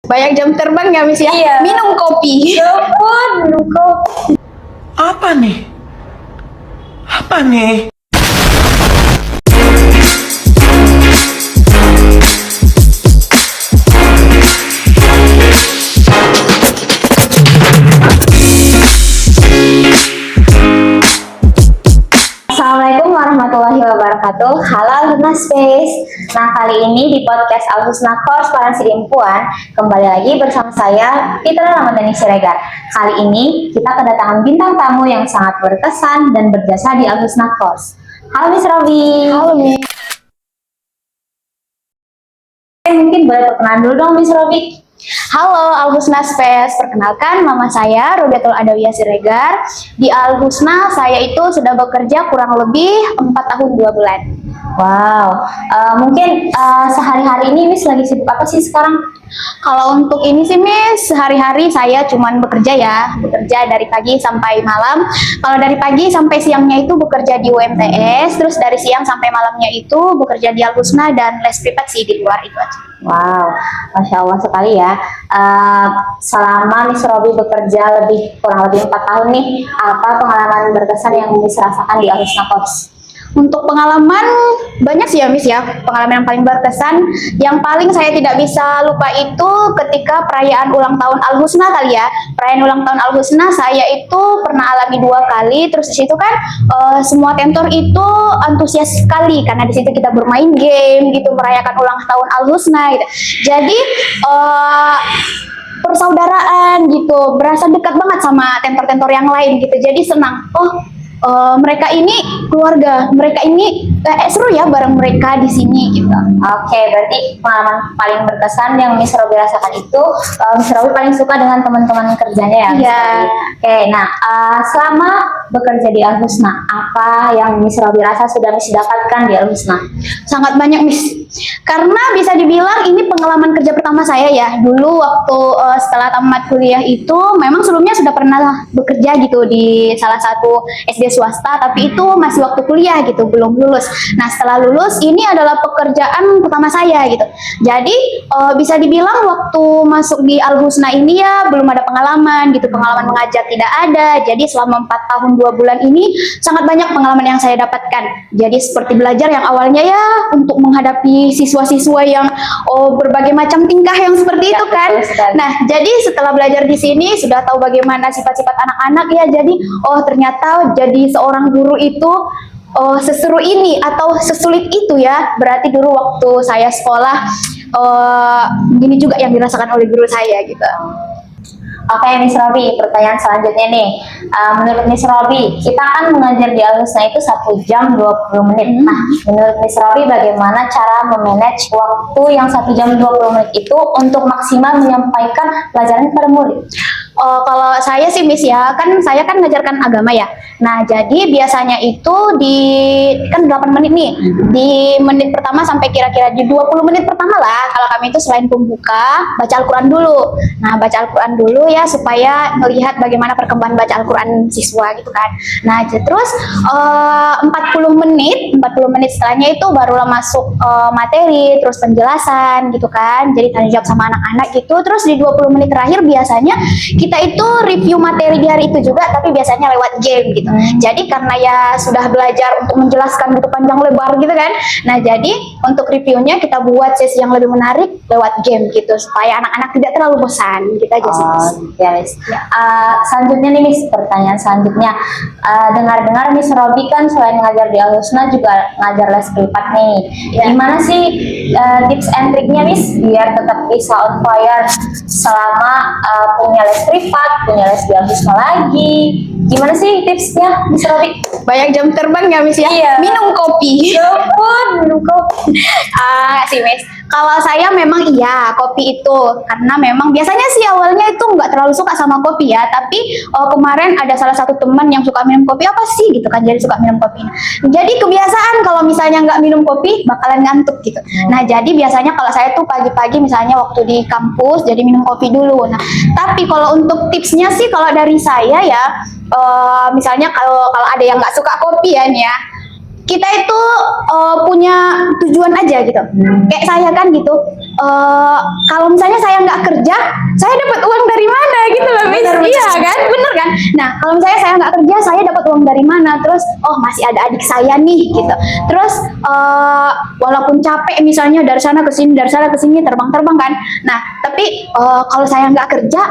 Banyak jam terbang ya, Miss ya? Iya. Minum kopi. Ampun, minum kopi. Apa nih? Apa nih? Assalamualaikum warahmatullahi wabarakatuh. Halo Alhusna Space. Nah, kali ini di podcast Alhusna Course para Sidimpuan kembali lagi bersama saya Fitra Ramadhani Siregar. Kali ini kita kedatangan bintang tamu yang sangat berkesan dan berjasa di Alhusna Course. Halo Miss Robi. Halo, Miss. Mungkin boleh perkenalan dulu dong Miss Robi. Halo Alhusna Space, perkenalkan nama saya Robiatul Adawiyah Siregar. Di Alhusna saya itu sudah bekerja kurang lebih 4 tahun 2 bulan. Wow, mungkin sehari-hari ini Miss lagi sibuk apa sih sekarang? Kalau untuk ini sih Miss, sehari-hari saya cuman bekerja dari pagi sampai malam. Kalau dari pagi sampai siangnya itu bekerja di UMTS, terus dari siang sampai malamnya itu bekerja di Alhusna dan les privat sih di luar itu aja. Wow, Masya Allah sekali ya. Selama Miss Robi bekerja kurang lebih 4 tahun nih, apa pengalaman berkesan yang Miss rasakan di Alhusna Course? Untuk pengalaman banyak sih ya Miss ya, pengalaman yang paling berkesan, yang paling saya tidak bisa lupa itu ketika perayaan ulang tahun Alhusna kali ya. Perayaan ulang tahun Alhusna saya itu pernah alami 2 kali, terus di situ kan semua tentor itu antusias sekali karena di situ kita bermain game gitu, merayakan ulang tahun Alhusna gitu. Jadi persaudaraan gitu, berasa dekat banget sama tentor-tentor yang lain gitu. Jadi senang. Mereka ini keluarga, mereka ini seru ya bareng mereka di sini gitu. Oke, berarti pengalaman paling berkesan yang Miss Robi rasakan itu Miss Robi paling suka dengan teman-teman kerjanya ya. Iya. Oke, nah selama bekerja di Alhusna, apa yang Miss Robi rasa sudah Miss dapatkan di Alhusna? Sangat banyak Miss, karena bisa dibilang ini pengalaman kerja pertama saya ya. Dulu waktu setelah tamat kuliah itu memang sebelumnya sudah pernah bekerja gitu di salah satu SD swasta, tapi itu masih waktu kuliah gitu, belum lulus. Nah setelah lulus ini adalah pekerjaan pertama saya gitu. Jadi bisa dibilang waktu masuk di Alhusna ini ya belum ada pengalaman gitu, pengalaman mengajar tidak ada. Jadi selama 4 tahun 2 bulan ini sangat banyak pengalaman yang saya dapatkan. Jadi seperti belajar yang awalnya ya untuk menghadapi siswa-siswa yang berbagai macam tingkah yang seperti itu kan. Nah jadi setelah belajar di sini sudah tahu bagaimana sifat-sifat anak-anak ya. Jadi ternyata jadi seorang guru itu seseru ini atau sesulit itu ya. Berarti dulu waktu saya sekolah gini juga yang dirasakan oleh guru saya gitu. Oke Miss Robi, pertanyaan selanjutnya nih. Menurut Miss Robi, kita kan mengajar di Alhusna itu 1 jam 20 menit. Nah, menurut Miss Robi bagaimana cara memanage waktu yang 1 jam 20 menit itu untuk maksimal menyampaikan pelajaran kepada murid? Kalau saya sih Miss ya, kan saya kan mengajarkan agama ya. Nah jadi biasanya itu di kan 8 menit nih, di menit pertama sampai kira-kira di 20 menit pertama lah, kalau kami itu selain pembuka baca Al-Quran dulu. Nah baca Al-Quran dulu ya supaya melihat bagaimana perkembangan baca Al-Quran siswa gitu kan. Nah terus 40 menit setelahnya itu barulah masuk materi, terus penjelasan gitu kan, jadi tanya jawab sama anak-anak gitu. Terus di 20 menit terakhir biasanya kita itu review materi di hari itu juga, tapi biasanya lewat game gitu. Jadi karena ya sudah belajar untuk menjelaskan gitu panjang lebar gitu kan. Nah jadi untuk reviewnya kita buat sesi yang lebih menarik lewat game gitu, supaya anak-anak tidak terlalu bosan gitu aja sih Miss. Ya Miss. Selanjutnya nih Miss, pertanyaan selanjutnya. Dengar-dengar Miss Robi kan selain ngajar di Alhusna juga ngajar les privat nih. Ya. Gimana sih tips and triknya Miss biar tetap bisa on fire selama punya les privat, punya les di Alhusna lagi? Gimana sih tipsnya Miss Robi? Banyak jam terbang ya Miss ya. Iya. Minum kopi. Ampun, minum kopi. Sih Miss, kalau saya memang iya kopi itu, karena memang biasanya sih awalnya itu nggak terlalu suka sama kopi ya, tapi kemarin ada salah satu teman yang suka minum kopi apa sih gitu kan, jadi suka minum kopi. Jadi kebiasaan kalau misalnya nggak minum kopi bakalan ngantuk gitu. Nah jadi biasanya kalau saya tuh pagi-pagi misalnya waktu di kampus jadi minum kopi dulu. Nah tapi kalau untuk tipsnya sih kalau dari saya ya, misalnya kalau ada yang nggak suka kopi ya nih ya, kita itu punya tujuan aja gitu. Kayak saya kan gitu, kalau misalnya saya nggak kerja, saya dapat uang dari mana gitu loh, Miss. Iya kan, bener kan? Nah, kalau misalnya saya nggak kerja, saya dapat uang dari mana? Terus, oh masih ada adik saya nih gitu. Terus, walaupun capek misalnya dari sana ke sini, terbang-terbang kan. Nah, tapi kalau saya nggak kerja,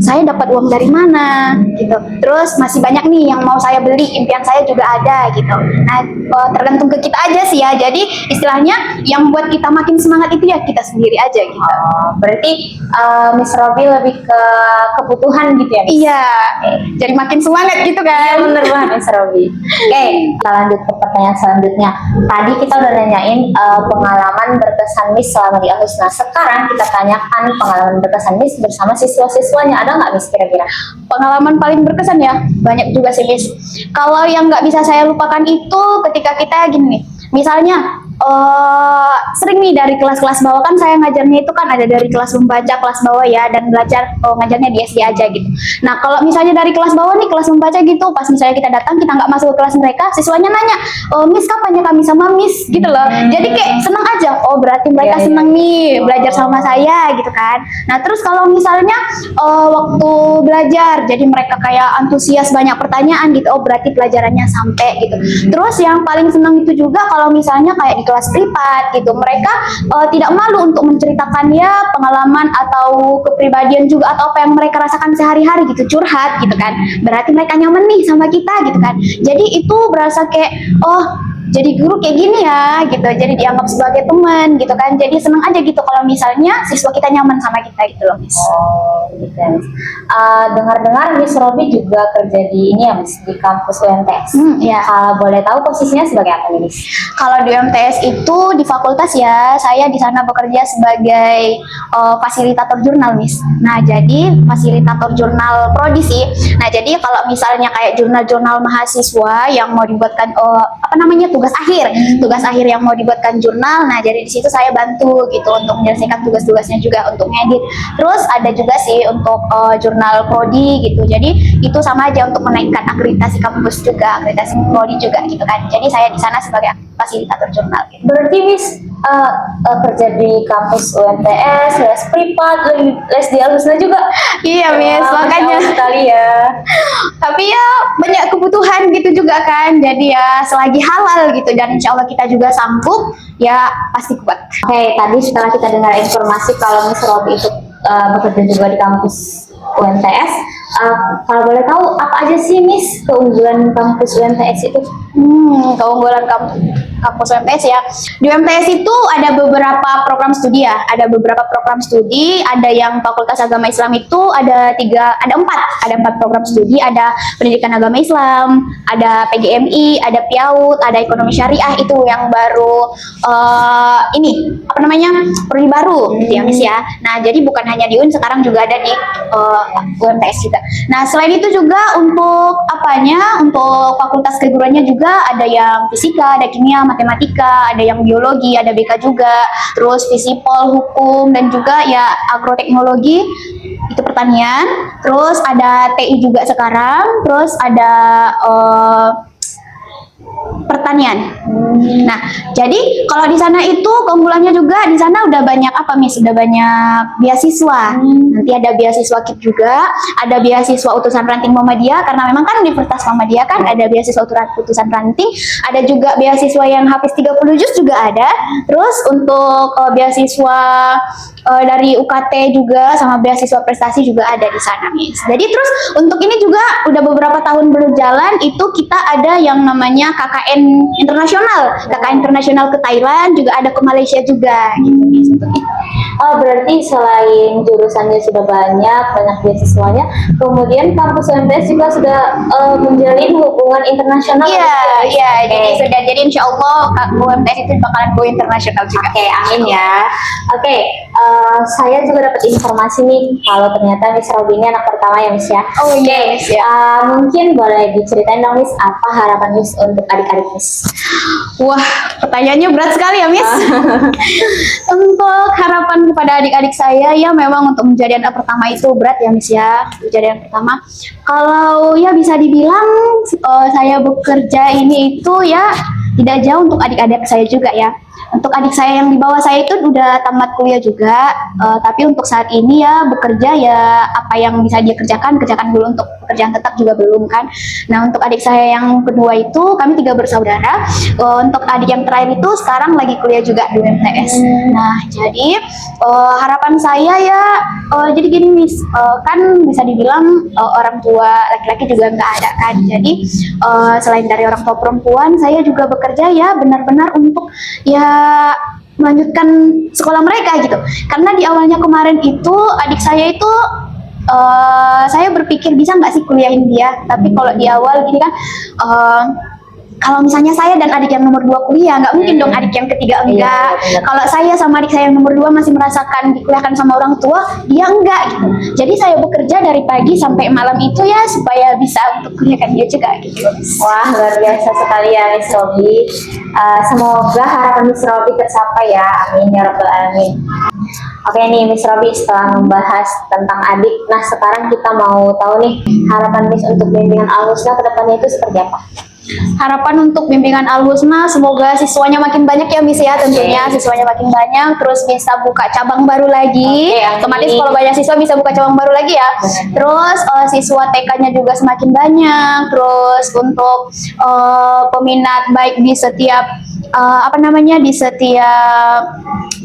saya dapat uang dari mana gitu. Terus masih banyak nih yang mau saya beli, impian saya juga ada gitu. Nah, tergantung ke kita aja sih ya. Jadi istilahnya yang buat kita makin semangat itu ya kita sendiri aja gitu. Berarti Miss Robby lebih ke kebutuhan gitu ya, Miss? Iya. Jadi makin semangat gitu kan. Bener banget, Miss Robby. Oke, kita lanjut ke pertanyaan selanjutnya. Tadi kita udah nanyain pengalaman berkesan Miss selama di Al-Husna. Sekarang kita tanyakan pengalaman berkesan Miss bersama siswa-siswanya. Ada nggak, Miss, kira-kira? Pengalaman paling berkesan ya, banyak juga sih, Miss. Kalau yang nggak bisa saya lupakan itu ketika kita gini nih, misalnya sering nih dari kelas-kelas bawah, kan saya ngajarnya itu kan ada dari kelas membaca, kelas bawah ya, dan belajar ngajarnya di SD aja gitu. Nah, kalau misalnya dari kelas bawah nih, kelas membaca gitu, pas misalnya kita datang, kita nggak masuk ke kelas mereka, siswanya nanya, Miss kapan ya kami sama Miss gitu loh. Jadi kayak seneng aja, oh berarti mereka seneng nih belajar sama saya gitu kan. Nah, terus kalau misalnya waktu belajar, jadi mereka kayak antusias, banyak pertanyaan gitu, oh berarti pelajarannya sampai gitu. Terus yang paling seneng itu juga kalau misalnya kayak di kelas privat gitu, mereka tidak malu untuk menceritakan ya pengalaman atau kepribadian juga atau apa yang mereka rasakan sehari-hari gitu, curhat gitu kan. Berarti mereka nyaman nih sama kita gitu kan. Jadi itu berasa kayak, oh jadi guru kayak gini ya gitu, jadi dianggap sebagai teman gitu kan. Jadi seneng aja gitu kalau misalnya siswa kita nyaman sama kita gitu loh, Miss. Oh, gitu, Miss. Dengar-dengar Miss Robby juga kerja di ini ya, Miss, di kampus UMTS. Ya. Kalau boleh tahu posisinya sebagai apa nih, Miss? Kalau di UMTS itu di fakultas ya, saya di sana bekerja sebagai fasilitator jurnal, Miss. Nah, jadi fasilitator jurnal prodi sih. Nah, jadi kalau misalnya kayak jurnal-jurnal mahasiswa yang mau dibuatkan apa namanya tugas akhir yang mau dibuatkan jurnal. Nah, jadi di situ saya bantu gitu untuk menyelesaikan tugas-tugasnya juga untuk ngedit. Terus ada juga sih untuk jurnal prodi gitu. Jadi itu sama aja untuk menaikkan akreditasi kampus juga, akreditasi prodi juga gitu kan. Jadi saya di sana sebagai fasilitator jurnal gitu. Berarti Miss kerja di kampus UMTS, les privat, les di Al-Husna juga. Iya, Miss, makanya sekali ya. tapi ya banyak kebutuhan gitu juga kan. Jadi ya selagi halal gitu, dan insya Allah kita juga sanggup, ya pasti kuat. Oke, tadi setelah kita dengar informasi kalau Miss Robby itu bekerja juga di kampus UMTS, kalau boleh tahu apa aja sih, Miss, keunggulan kampus UMTS itu? Keunggulan kampus UMTS ya. Di UMTS itu ada beberapa program studi ya. Ada beberapa program studi. Ada yang Fakultas Agama Islam itu ada empat program studi. Ada Pendidikan Agama Islam, ada PGMI, ada PIAUD, ada Ekonomi Syariah itu yang baru prodi baru gitu ya, Miss ya. Nah, jadi bukan hanya di UN, sekarang juga ada di UMTS juga. Nah, selain itu juga untuk untuk fakultas keguruannya juga ada yang fisika, ada kimia, matematika, ada yang biologi, ada BK juga, terus fisipol, hukum, dan juga ya agroteknologi, itu pertanian, terus ada TI juga sekarang, terus ada pertanian. Nah, jadi kalau di sana itu keunggulannya juga di sana udah banyak Miss? Udah banyak beasiswa. Nanti ada beasiswa KIP juga, ada beasiswa utusan ranting Muhammadiyah, karena memang kan Universitas Muhammadiyah kan ada beasiswa utusan ranting, ada juga beasiswa yang hafiz 30 juz juga ada. Terus untuk beasiswa dari UKT juga sama beasiswa prestasi juga ada di sana, Miss. Jadi terus untuk ini juga udah beberapa tahun berjalan itu kita ada yang namanya KKN internasional, KKN internasional ke Thailand, juga ada ke Malaysia juga gitu, Miss. Oh, berarti selain jurusannya sudah banyak beasiswanya, kemudian kampus UMTS juga sudah menjalin hubungan internasional. Iya, jadi insya Allah UMTS itu bakalan go internasional juga. Oke, amin ya. Oke, saya juga dapat informasi nih kalau ternyata Miss Robby ini anak pertama ya, Miss ya. Oh iya, Miss ya. Mungkin boleh diceritain dong, Miss, apa harapan Miss untuk adik-adik Miss? Wah, pertanyaannya berat sekali ya, Miss. Untuk harapan kepada adik-adik saya ya memang untuk menjadi anak pertama itu berat ya, Miss ya. Menjadi anak pertama. Kalau ya bisa dibilang saya bekerja ini itu ya tidak jauh untuk adik-adik saya juga ya. Untuk adik saya yang di bawah saya itu udah tamat kuliah juga, tapi untuk saat ini ya bekerja ya apa yang bisa dia kerjakan dulu, untuk pekerjaan tetap juga belum kan. Nah untuk adik saya yang kedua itu kami 3 bersaudara. Untuk adik yang terakhir itu sekarang lagi kuliah juga di UMTS. Nah jadi harapan saya ya jadi gini Miss, kan bisa dibilang orang tua laki-laki juga nggak ada kan. Jadi selain dari orang tua perempuan, saya juga bekerja ya benar-benar untuk ya melanjutkan sekolah mereka gitu. Karena di awalnya kemarin itu adik saya itu saya berpikir bisa nggak sih kuliahin dia. Tapi kalau di awal gini kan, kalau misalnya saya dan adik yang nomor 2 kuliah, nggak mungkin dong adik yang ketiga enggak. Kalau saya sama adik saya yang nomor 2 masih merasakan dikuliahkan sama orang tua, dia enggak gitu. Jadi saya bekerja dari pagi sampai malam itu ya supaya bisa untuk kuliahkan dia juga gitu. Wah, luar biasa sekali ya Miss Robi. Semoga harapan Miss Robi tercapai ya. Amin ya rabbal alamin. Oke nih Miss Robi, setelah membahas tentang adik, nah sekarang kita mau tahu nih harapan Miss untuk bimbingan Al-Husna ke depannya itu seperti apa? Harapan untuk bimbingan Al-Husna semoga siswanya makin banyak ya Miss ya, tentunya siswanya makin banyak, terus bisa buka cabang baru lagi. Otomatis kalau banyak siswa bisa buka cabang baru lagi ya. Terus siswa TK-nya juga semakin banyak. Terus untuk peminat baik di setiap di setiap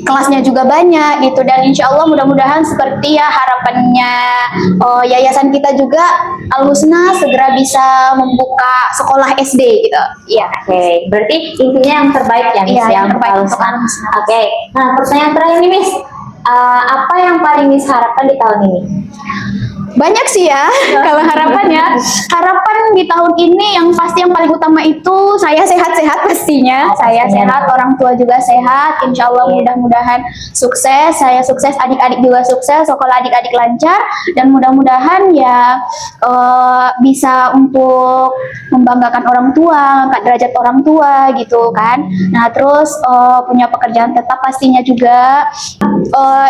kelasnya juga banyak gitu, dan insya Allah mudah-mudahan seperti ya harapannya yayasan kita juga, Al-Husna segera bisa membuka sekolah SD gitu. Iya. Oke, berarti intinya yang terbaik ya Miss, Iya, yang terbaik untuk Al-Husna. Al-Husna. Oke, nah pertanyaan terakhir nih Miss, apa yang paling Miss harapkan di tahun ini? Banyak sih ya kalau harapannya. Harapan di tahun ini yang pasti yang paling utama itu saya sehat-sehat pastinya. Saya sehat, orang tua juga sehat. Insya Allah mudah-mudahan sukses. Saya sukses, adik-adik juga sukses. Sekolah adik-adik lancar dan mudah-mudahan ya bisa untuk membanggakan orang tua, angkat derajat orang tua gitu kan. Nah terus punya pekerjaan tetap pastinya juga.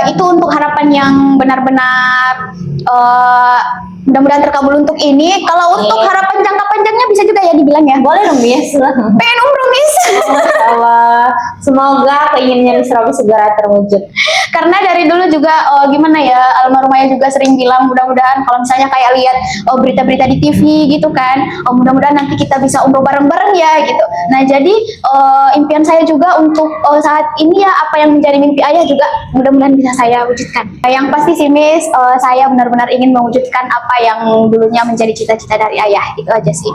Itu untuk harapan yang benar-benar mudah-mudahan terkabul untuk ini. Kalau untuk harapan jangka panjangnya bisa juga ya dibilang ya. Boleh dong Miss. Pengen umroh Miss. Masya Allah. Semoga keinginannya Miss Robi segera terwujud. Karena dari dulu juga gimana ya, almarhumah juga sering bilang mudah-mudahan kalau misalnya kayak lihat berita-berita di TV gitu kan, mudah-mudahan nanti kita bisa umroh bareng-bareng ya gitu. Nah jadi impian saya juga untuk saat ini ya apa yang menjadi mimpi ayah juga mudah-mudahan bisa saya wujudkan. Yang pasti sih Miss, saya benar-benar ingin mewujudkan apa yang dulunya menjadi cita-cita dari ayah, itu aja sih.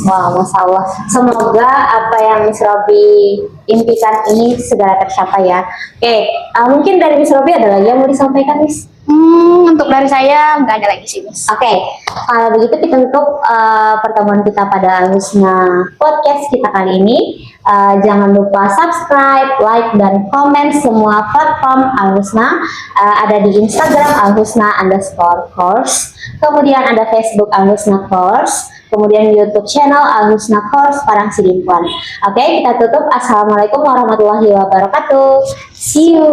Wah, Masya Allah. Semoga apa yang Miss Robi impikan ini segera tercapai ya. Oke, mungkin dari Miss Robi ada lagi yang mau disampaikan Miss? Untuk dari saya nggak ada lagi sih Miss. Oke, kalau begitu kita tutup pertemuan kita pada Al-Husna podcast kita kali ini. Jangan lupa subscribe, like, dan komen semua platform Al-Husna. Ada di Instagram Al-Husna_course, kemudian ada Facebook Al-Husna Course, kemudian YouTube channel Al-Husna Course Parang Sidimpuan. Oke, kita tutup. Assalamualaikum warahmatullahi wabarakatuh. See you.